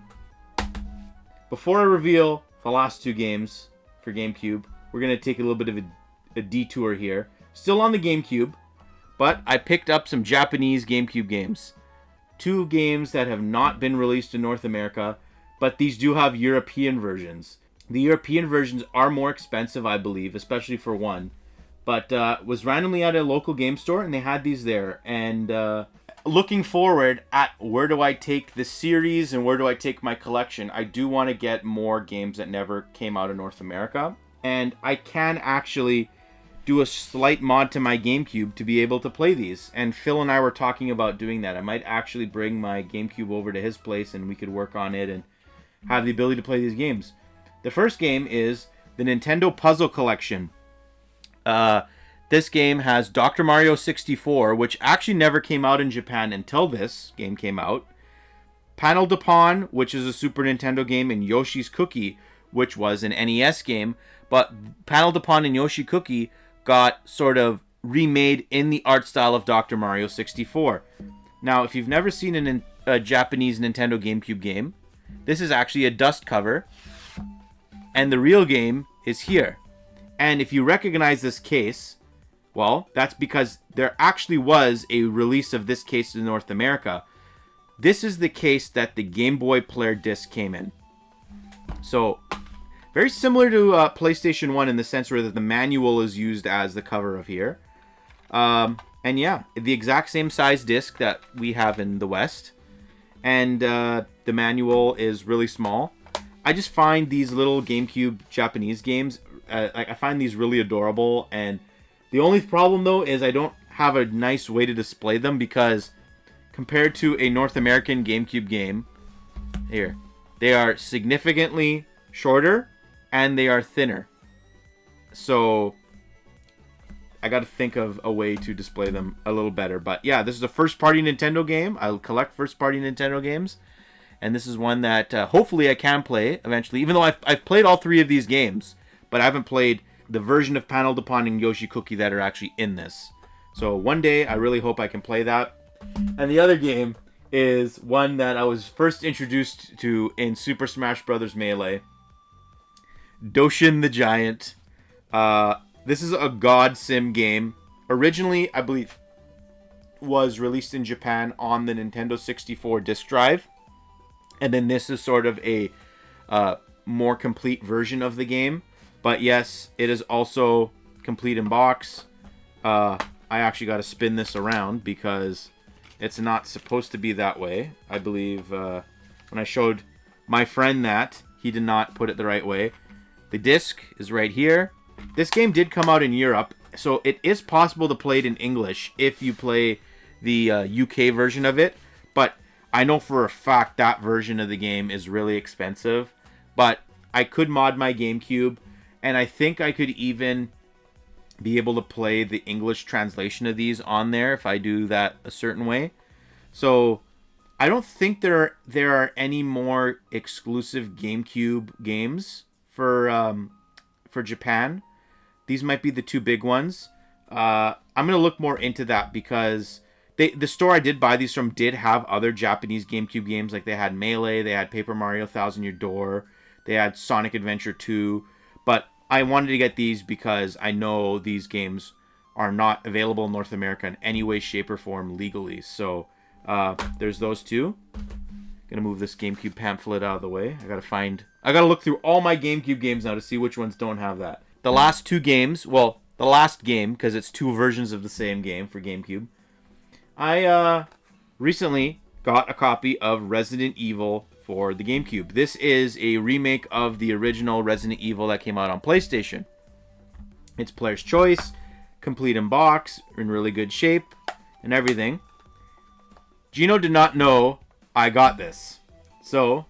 Before I reveal the last 2 games for GameCube, we're going to take a little bit of a detour here. Still on the GameCube, But I picked up some Japanese GameCube games. 2 games that have not been released in North America, but these do have European versions. The European versions are more expensive, I believe, especially for one. But was randomly at a local game store, and they had these there. And looking forward at where do I take the series and where do I take my collection, I do want to get more games that never came out in North America. And I can actually do a slight mod to my GameCube to be able to play these. And Phil and I were talking about doing that. I might actually bring my GameCube over to his place and we could work on it and have the ability to play these games. The first game is the Nintendo Puzzle Collection. This game has Dr. Mario 64, which actually never came out in Japan until this game came out. Panel de Pon, which is a Super Nintendo game, and Yoshi's Cookie, which was an NES game. But Panel de Pon and Yoshi Cookie got sort of remade in the art style of Dr. Mario 64. Now, if you've never seen a Japanese Nintendo GameCube game, this is actually a dust cover, and the real game is here. And if you recognize this case, well, that's because there actually was a release of this case in North America. This is the case that the Game Boy Player disc came in. So, very similar to PlayStation 1 in the sense where the manual is used as the cover of here. And yeah, the exact same size disc that we have in the West. And the manual is really small. I just find these little GameCube Japanese games, I find these really adorable. And the only problem, though, is I don't have a nice way to display them because compared to a North American GameCube game, here, they are significantly shorter and they are thinner. So I got to think of a way to display them a little better. But yeah, this is a first-party Nintendo game. I'll collect first-party Nintendo games. And this is one that hopefully I can play eventually. Even though I've played all 3 of these games, but I haven't played the version of Panel de Pon and Yoshi Cookie that are actually in this. So one day, I really hope I can play that. And the other game is one that I was first introduced to in Super Smash Bros. Melee. Doshin the Giant. This is a God Sim game. Originally, I believe, was released in Japan on the Nintendo 64 disc drive. And then this is sort of a more complete version of the game. But yes, it is also complete in box. I actually got to spin this around because it's not supposed to be that way. I believe when I showed my friend that, he did not put it the right way. The disc is right here. This game did come out in Europe, so it is possible to play it in English if you play the UK version of it. But I know for a fact that version of the game is really expensive. But I could mod my GameCube, and I think I could even be able to play the English translation of these on there if I do that a certain way. So I don't think there are any more exclusive GameCube games for Japan. These might be the 2 big ones. I'm gonna look more into that because the store I did buy these from did have other Japanese GameCube games. Like they had Melee, they had Paper Mario Thousand Year Door, they had Sonic Adventure 2. But I wanted to get these because I know these games are not available in North America in any way, shape, or form legally. So there's those 2. Gonna move this GameCube pamphlet out of the way. I gotta look through all my GameCube games now to see which ones don't have that. The last 2 games, well, the last game, because it's 2 versions of the same game for GameCube. I recently got a copy of Resident Evil for the GameCube. This is a remake of the original Resident Evil that came out on PlayStation. It's player's choice, complete in box, in really good shape, and everything. Gino did not know I got this. So,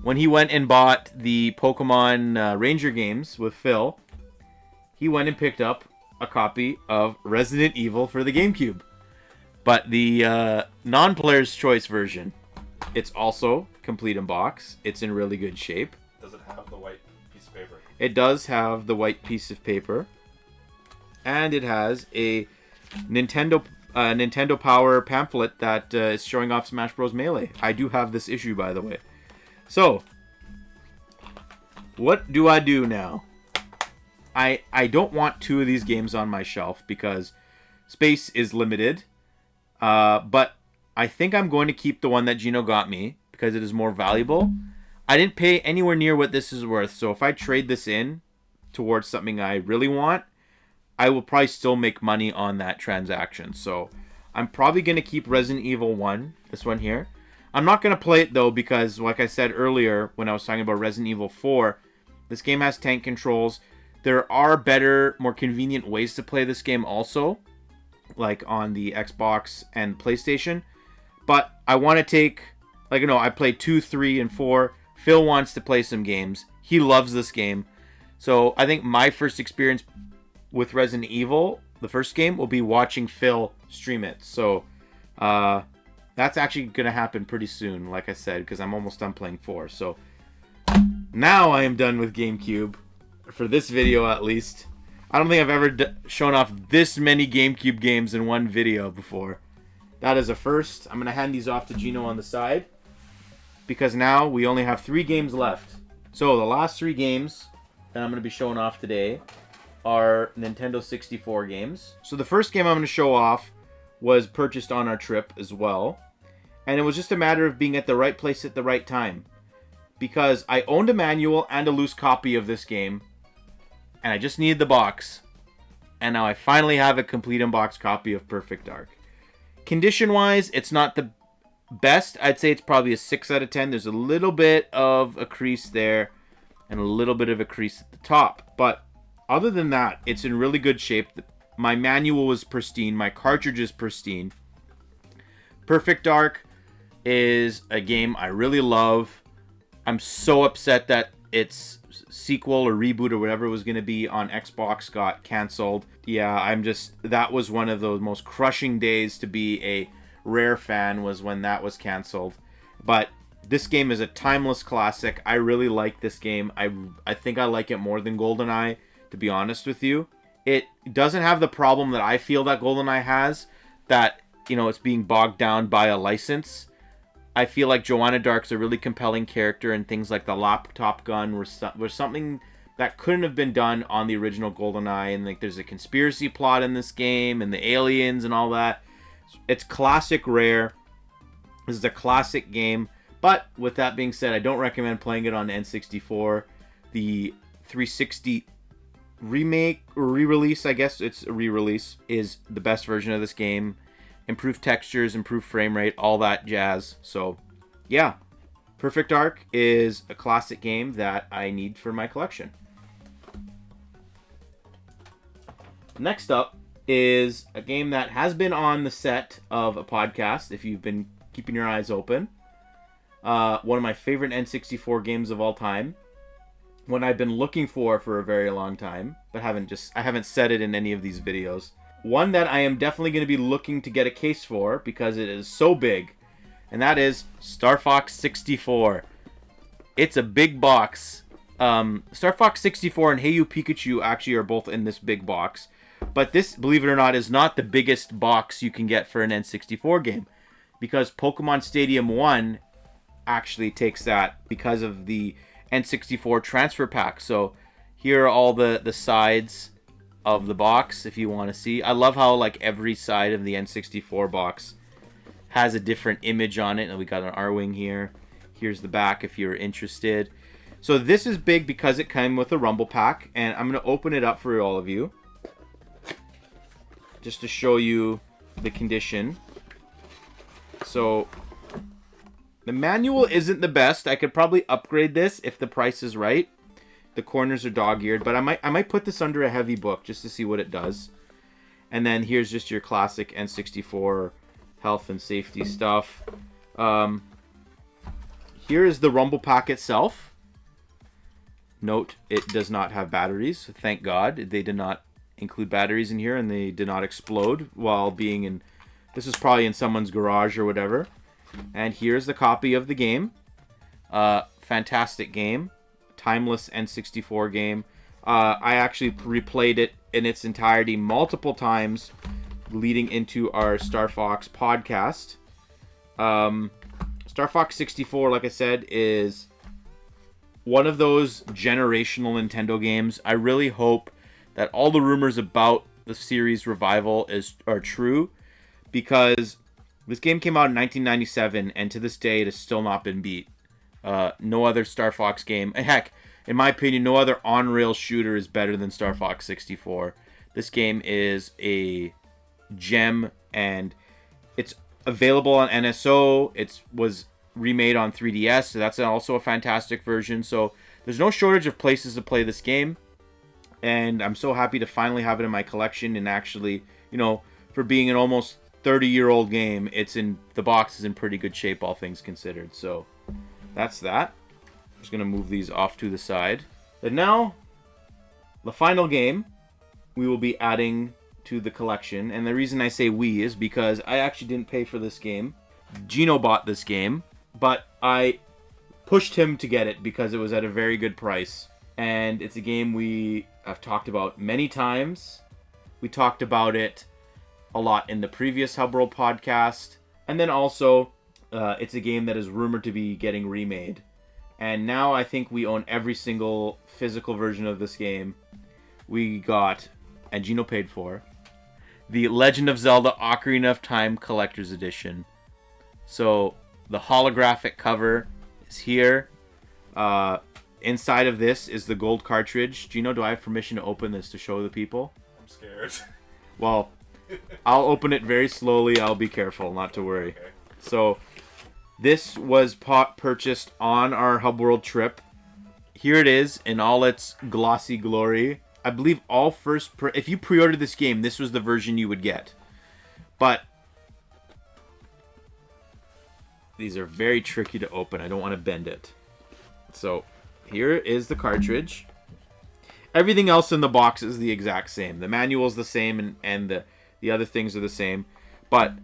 when he went and bought the Pokemon Ranger games with Phil, he went and picked up a copy of Resident Evil for the GameCube. But the non-player's choice version, it's also complete in box. It's in really good shape. Does it have the white piece of paper? It does have the white piece of paper. And it has a Nintendo Power pamphlet that is showing off Smash Bros. Melee. I do have this issue, by the way. So, what do I do now? I don't want 2 of these games on my shelf because space is limited. But I think I'm going to keep the one that Gino got me because it is more valuable. I didn't pay anywhere near what this is worth, so if I trade this in towards something I really want, I will probably still make money on that transaction. So I'm probably going to keep Resident Evil 1, this one here. I'm not going to play it, though, because, like I said earlier when I was talking about Resident Evil 4, this game has tank controls. There are better, more convenient ways to play this game also, like on the Xbox and PlayStation. But I want to take, I played 2, 3, and 4. Phil wants to play some games. He loves this game. So I think my first experience with Resident Evil, the first game, will be watching Phil stream it. So that's actually going to happen pretty soon, like I said, because I'm almost done playing 4. So now I am done with GameCube, for this video at least. I don't think I've ever shown off this many GameCube games in one video before. That is a first. I'm going to hand these off to Gino on the side, because now we only have 3 games left. So the last 3 games that I'm going to be showing off today are Nintendo 64 games. So the first game I'm going to show off was purchased on our trip as well. And it was just a matter of being at the right place at the right time. Because I owned a manual and a loose copy of this game, and I just needed the box. And now I finally have a complete unboxed copy of Perfect Dark. Condition-wise, it's not the best. I'd say it's probably a 6 out of 10. There's a little bit of a crease there and a little bit of a crease at the top. But other than that, it's in really good shape. My manual was pristine. My cartridge is pristine. Perfect Dark is a game I really love. I'm so upset that its sequel or reboot or whatever it was going to be on Xbox got canceled. Yeah, that was one of those most crushing days to be a Rare fan, was when that was canceled. But this game is a timeless classic. I really like this game. I think I like it more than GoldenEye, to be honest with you. It doesn't have the problem that I feel that GoldenEye has, that, it's being bogged down by a license. I feel like Joanna Dark's a really compelling character, and things like the laptop gun were something that couldn't have been done on the original GoldenEye, and there's a conspiracy plot in this game, and the aliens and all that. It's classic Rare. This is a classic game. But with that being said, I don't recommend playing it on N64. The 360 remake or re-release, I guess it's a re-release, is the best version of this game. Improved textures, improved frame rate, all that jazz. So, yeah. Perfect Dark is a classic game that I need for my collection. Next up is a game that has been on the set of a podcast, if you've been keeping your eyes open. One of my favorite N64 games of all time. One I've been looking for a very long time, but I haven't said it in any of these videos. One that I am definitely going to be looking to get a case for because it is so big, and that is Star Fox 64. It's a big box. Star Fox 64 and Hey You Pikachu actually are both in this big box. But this, believe it or not, is not the biggest box you can get for an N64 game, because Pokemon Stadium 1 actually takes that because of the N64 transfer pack. So here are all the sides of the box if you want to see. I love how every side of the N64 box has a different image on it, and we got an R-Wing here. Here's the back if you're interested. So this is big because it came with a Rumble Pack, and I'm going to open it up for all of you just to show you the condition. So the manual isn't the best. I could probably upgrade this if the price is right. The corners are dog-eared, but I might put this under a heavy book just to see what it does. And then here's just your classic N64 health and safety stuff. Here is the Rumble Pack itself. Note, it does not have batteries. Thank God they did not include batteries in here, and they did not explode while being in... This is probably in someone's garage or whatever. And here's the copy of the game. Fantastic game. Timeless N64 game. I actually replayed it in its entirety multiple times leading into our Star Fox podcast. Star Fox 64, like I said, is one of those generational Nintendo games. I really hope that all the rumors about the series revival are true, because this game came out in 1997, and to this day, it has still not been beat. No other Star Fox game, heck, in my opinion, no other on-rail shooter is better than Star Fox 64. This game is a gem, and it's available on NSO. It was remade on 3DS, so that's also a fantastic version. So there's no shortage of places to play this game, and I'm so happy to finally have it in my collection. And actually, you know, for being an almost 30-year-old game, the box is in pretty good shape, all things considered. So that's that. I'm just gonna move these off to the side. And now, the final game we will be adding to the collection. And the reason I say we is because I actually didn't pay for this game. Gino bought this game, but I pushed him to get it because it was at a very good price. And it's a game we have talked about many times. We talked about it a lot in the previous Hub World podcast. And then also, it's a game that is rumored to be getting remade. And now I think we own every single physical version of this game. We got, and Gino paid for, the Legend of Zelda Ocarina of Time Collector's Edition. So the holographic cover is here. Inside of this is the gold cartridge. Gino, do I have permission to open this to show the people? I'm scared. Well, I'll open it very slowly. I'll be careful, not to worry. Okay. So this was purchased on our Hub World trip. Here it is in all its glossy glory. I believe all if you pre-ordered this game, this was the version you would get. But these are very tricky to open. I don't want to bend it. So here is the cartridge. Everything else in the box is the exact same. The manual is the same, and the other things are the same. But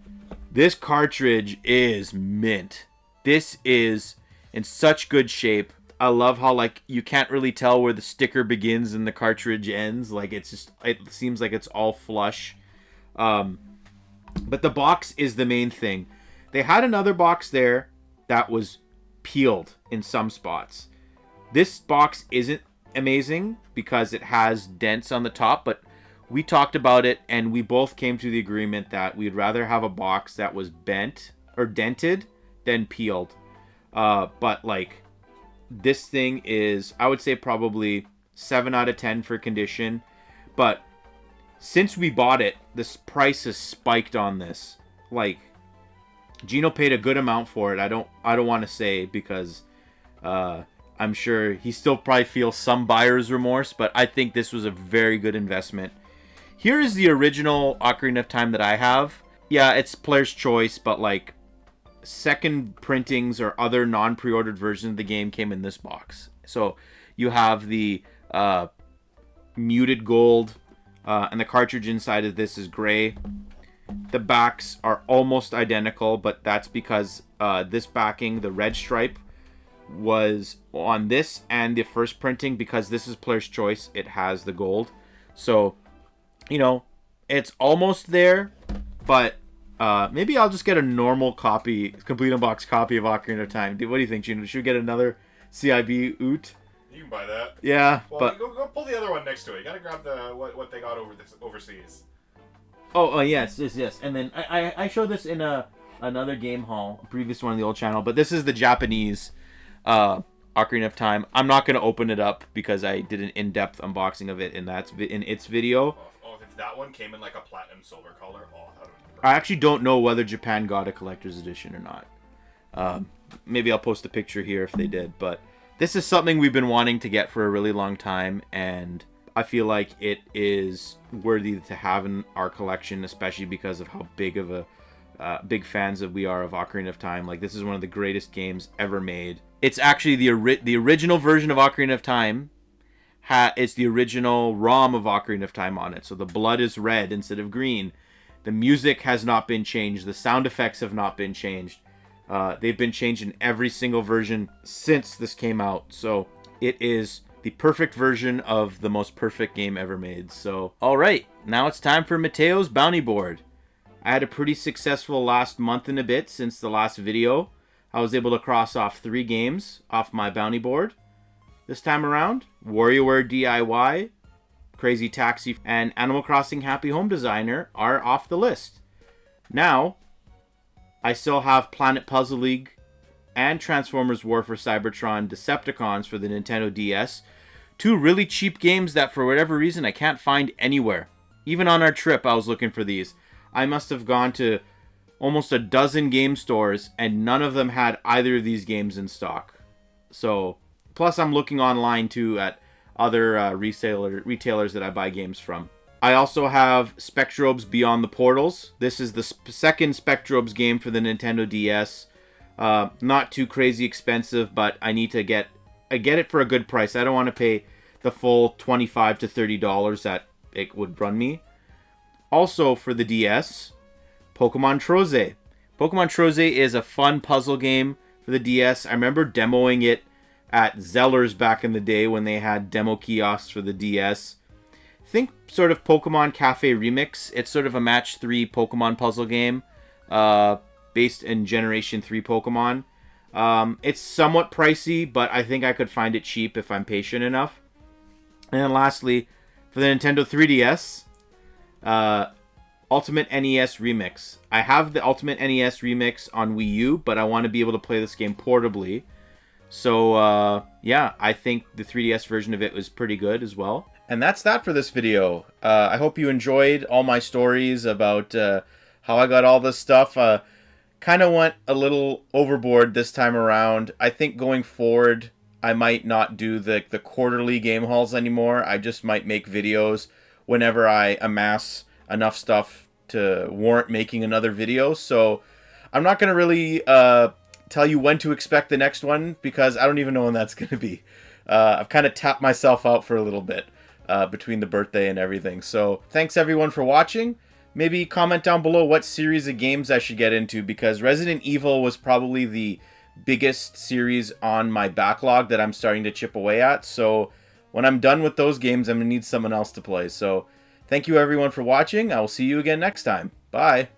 this cartridge is mint. This is in such good shape. I love how, like, you can't really tell where the sticker begins and the cartridge ends. Like, it seems like it's all flush. But the box is the main thing. They had another box there that was peeled in some spots. This box isn't amazing because it has dents on the top, but we talked about it and we both came to the agreement that we'd rather have a box that was bent or dented than peeled. But, like, this thing is, I would say, probably 7 out of 10 for condition. But since we bought it, this price has spiked on this. Like, Gino paid a good amount for it. I don't want to say because I'm sure he still probably feels some buyer's remorse, but I think this was a very good investment. Here is the original Ocarina of Time that I have. Yeah, it's player's choice, but, like, second printings or other non-pre-ordered versions of the game came in this box. So you have the muted gold, and the cartridge inside of this is gray. The backs are almost identical, but that's because this backing, the red stripe, was on this and the first printing. Because this is player's choice, it has the gold. So, you know, it's almost there, but maybe I'll just get a normal copy, complete unboxed copy of Ocarina of Time. What do you think, Gino? Should we get another CIB Oot? You can buy that. Yeah, well, but go pull the other one next to it. You gotta grab what they got overseas. Oh, yes. And then I showed this in another game haul, a previous one on the old channel, but this is the Japanese Ocarina of Time. I'm not gonna open it up because I did an in-depth unboxing of it in its video. Oh, if that one came in like a platinum silver color, that would be perfect. I actually don't know whether Japan got a collector's edition or not. Maybe I'll post a picture here if they did, but this is something we've been wanting to get for a really long time, and I feel like it is worthy to have in our collection, especially because of how big of a big fans we are of Ocarina of Time. Like, this is one of the greatest games ever made. It's actually the original version of Ocarina of Time. It's the original ROM of Ocarina of Time on it, so the blood is red instead of green. The music has not been changed. The sound effects have not been changed. They've been changed in every single version since this came out. So it is the perfect version of the most perfect game ever made. So, alright, now it's time for Matteo's bounty board. I had a pretty successful last month and a bit since the last video. I was able to cross off 3 games off my bounty board. This time around, WarioWare DIY, Crazy Taxi, and Animal Crossing Happy Home Designer are off the list. Now, I still have Planet Puzzle League and Transformers War for Cybertron Decepticons for the Nintendo DS. Two really cheap games that for whatever reason I can't find anywhere. Even on our trip I was looking for these. I must have gone to almost a dozen game stores and none of them had either of these games in stock. So, plus I'm looking online too at other retailers that I buy games from. I also have Spectrobes Beyond the Portals. This is the second Spectrobes game for the Nintendo DS. Not too crazy expensive, but I need to get it for a good price. I don't want to pay the full $25 to $30 that it would run me. Also for the DS, Pokemon Troze. Pokemon Troze is a fun puzzle game for the DS. I remember demoing it at Zeller's back in the day when they had demo kiosks for the DS. Think sort of Pokemon Cafe Remix. It's sort of a match 3 Pokemon puzzle game based in Generation 3 Pokemon. It's somewhat pricey, but I think I could find it cheap if I'm patient enough. And then lastly, for the Nintendo 3DS, Ultimate NES Remix. I have the Ultimate NES Remix on Wii U, but I want to be able to play this game portably. So, yeah, I think the 3DS version of it was pretty good as well. And that's that for this video. I hope you enjoyed all my stories about how I got all this stuff. Kind of went a little overboard this time around. I think going forward, I might not do the quarterly game hauls anymore. I just might make videos whenever I amass enough stuff to warrant making another video. So I'm not going to really tell you when to expect the next one because I don't even know when that's going to be. I've kind of tapped myself out for a little bit between the birthday and everything. So thanks everyone for watching. Maybe comment down below what series of games I should get into because Resident Evil was probably the biggest series on my backlog that I'm starting to chip away at. So when I'm done with those games, I'm going to need someone else to play. So thank you everyone for watching. I will see you again next time. Bye.